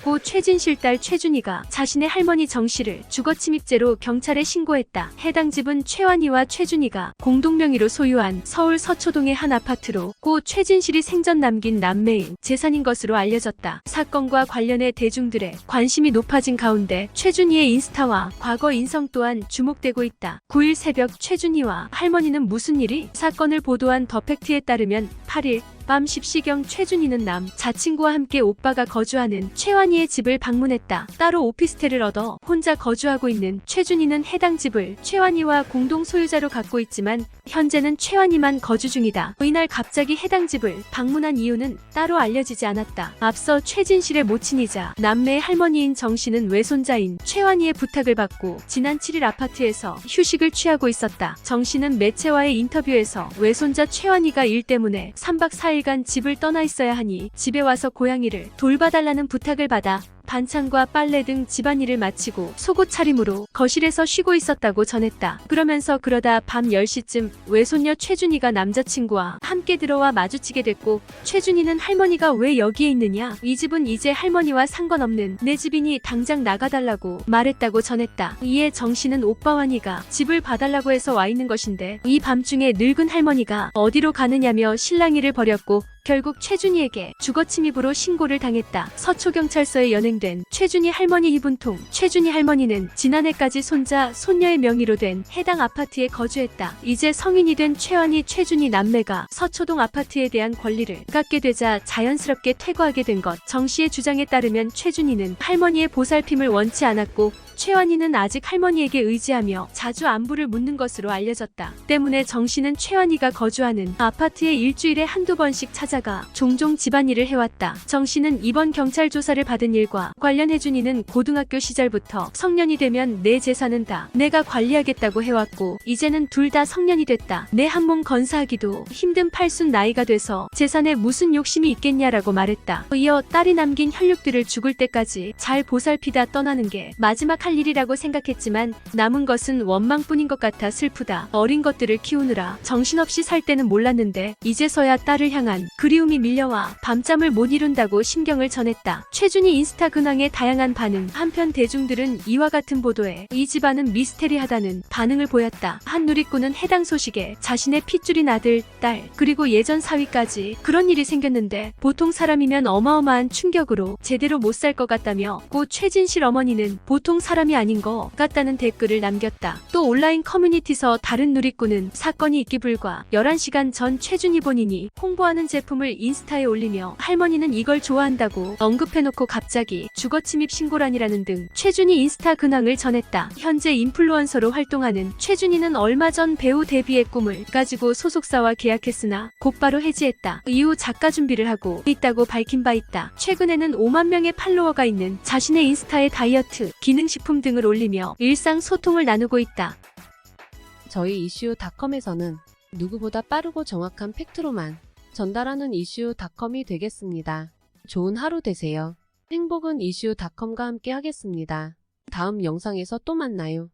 고 최진실 딸 최준희가 자신의 할머니 정씨를 주거침입죄로 경찰에 신고했다. 해당 집은 최완희와 최준희가 공동명의로 소유한 서울 서초동의 한 아파트로 고 최진실이 생전 남긴 남매인 재산인 것으로 알려졌다. 사건과 관련해 대중들의 관심이 높아진 가운데 최준희의 인스타와 과거 인성 또한 주목되고 있다. 9일 새벽 최준희와 할머니는 무슨 일이? 사건을 보도한 더 팩트에 따르면 8일 밤 10시경 최준희는 남 자친구와 함께 오빠가 거주하는 최완희의 집을 방문했다. 따로 오피스텔을 얻어 혼자 거주하고 있는 최준희는 해당 집을 최완희와 공동 소유자로 갖고 있지만 현재는 최완희만 거주 중이다. 이날 갑자기 해당 집을 방문한 이유는 따로 알려지지 않았다. 앞서 최진실의 모친이자 남매의 할머니인 정씨는 외손자인 최완희의 부탁을 받고 지난 7일 아파트에서 휴식을 취하고 있었다. 정씨는 매체와의 인터뷰에서 외손자 최완희가 일 때문에 3박 4일간 집을 떠나 있어야 하니 집에 와서 고양이를 돌봐달라는 부탁을 받아 반찬과 빨래 등 집안일을 마치고 속옷 차림으로 거실에서 쉬고 있었다고 전했다. 그러다 밤 10시쯤 외손녀 최준희가 남자친구와 함께 들어와 마주치게 됐고 최준희는 할머니가 왜 여기에 있느냐? 이 집은 이제 할머니와 상관없는 내 집이니 당장 나가달라고 말했다고 전했다. 이에 정씨는 오빠 완희가 집을 봐달라고 해서 와 있는 것인데 이 밤중에 늙은 할머니가 어디로 가느냐며 실랑이를 벌였고 결국 최준희에게 주거침입으로 신고를 당했다. 서초경찰서에 연행된 최준희 할머니 이분통. 최준희 할머니는 지난해까지 손자, 손녀의 명의로 된 해당 아파트에 거주했다. 이제 성인이 된 최완희, 최준희 남매가 서초동 아파트에 대한 권리를 갖게 되자 자연스럽게 퇴거하게 된 것. 정 씨의 주장에 따르면 최준희는 할머니의 보살핌을 원치 않았고 최완희는 아직 할머니에게 의지하며 자주 안부를 묻는 것으로 알려졌다. 때문에 정 씨는 최완희가 거주하는 아파트에 일주일에 한두 번씩 찾아가 종종 집안일을 해왔다. 정 씨는 이번 경찰 조사를 받은 일과 관련해 준희는 고등학교 시절부터 성년이 되면 내 재산은 다 내가 관리하겠다고 해왔고 이제는 둘 다 성년이 됐다. 내 한 몸 건사하기도 힘든 팔순 나이가 돼서 재산에 무슨 욕심이 있겠냐라고 말했다. 이어 딸이 남긴 혈육들을 죽을 때까지 잘 보살피다 떠나는 게 마지막 할 일이라고 생각했지만 남은 것은 원망뿐인 것 같아 슬프다. 어린 것들을 키우느라 정신없이 살 때는 몰랐는데 이제서야 딸을 향한 그리움이 밀려와 밤잠을 못 이룬다고 심경을 전했다. 최준희 인스타 근황의 다양한 반응. 한편 대중들은 이와 같은 보도에 이 집안은 미스테리하다는 반응을 보였다. 한 누리꾼은 해당 소식에 자신의 핏줄인 아들, 딸, 그리고 예전 사위까지 그런 일이 생겼는데 보통 사람이면 어마어마한 충격으로 제대로 못 살 것 같다며 고 최진실 어머니는 보통 사람이 아닌 것 같다는 댓글을 남겼다. 또 온라인 커뮤니티에서 다른 누리꾼은 사건이 있기 불과 11시간 전 최준희 본인이 홍보하는 제품을 인스타에 올리며 할머니는 이걸 좋아한다고 언급해놓고 갑자기 주거침입 신고란이라는 등 최준희 인스타 근황을 전했다. 현재 인플루언서로 활동하는 최준희는 얼마 전 배우 데뷔의 꿈을 가지고 소속사와 계약했으나 곧바로 해지했다. 이후 작가 준비를 하고 있다고 밝힌 바 있다. 최근에는 5만 명의 팔로워가 있는 자신의 인스타에 다이어트, 기능식품 등을 올리며 일상 소통을 나누고 있다. 저희 이슈닷컴에서는 누구보다 빠르고 정확한 팩트로만 전달하는 이슈닷컴이 되겠습니다. 좋은 하루 되세요. 행복은 이슈닷컴과 함께 하겠습니다. 다음 영상에서 또 만나요.